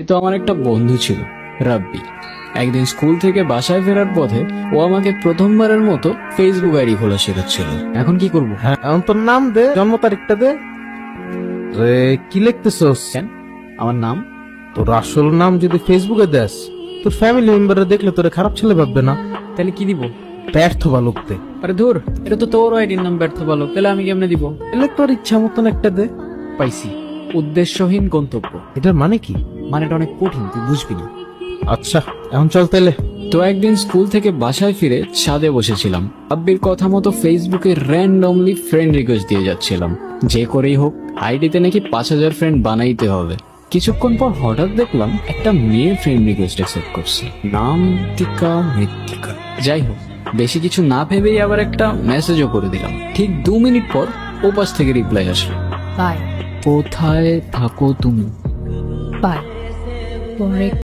তো আমার একটা বন্ধু ছিল, রাব্বি। একদিন স্কুল থেকে বাসায় ফেরার পথে ও আমাকে প্রথমবারের মতো ফেসবুক আইডি খোলা শেখাচ্ছিল। এখন কি করব? হ্যাঁ, এখন তোর নাম দে, জন্ম তারিখটা দে। রে কি লিখতেছস? কেন? আমার নাম? তোর আসল নাম যদি ফেসবুকে দেস, তোর ফ্যামিলি মেম্বাররা দেখলে তোরে খারাপ ছেলে ভাববে না? তাহলে কি দিব? ব্যর্থ বালক দে। আরে ধুর, এটা তো তোর আইডির নাম ব্যর্থ বালক। তাহলে আমি কেমনে দিব? এলে তোর ইচ্ছা মতন একটা দে। পাইছি, উদ্দেশ্যহীন গন্তব্য। এটার মানে কি? মানেটা অনেক কঠিন, তুই বুঝবি না। আচ্ছা, এখন চল তাইলে। তো একদিন স্কুল থেকে বাসায় ফিরে ছাদে বসেছিলাম। রাব্বির কথা মতো ফেসবুকে র্যান্ডমলি ফ্রেন্ড রিকোয়েস্ট দিয়ে যাচ্ছিলাম। যে করেই হোক আইডিতে নাকি 5,000 ফ্রেন্ড বানাইতে হবে। কিছুক্ষণ পর হঠাৎ দেখলাম একটা মেয়ের ফ্রেন্ড রিকোয়েস্ট অ্যাকসেপ্ট করছে, নাম টিকা মৃত্তিকা। যাই হোক, বেশি কিছু না ভেবেই আবার একটা মেসেজও করে দিলাম। ঠিক 2 মিনিট পর ওপাশ থেকে রিপ্লাই আসলো, বাই কোথায় থাকো তুমি? বাই। পরে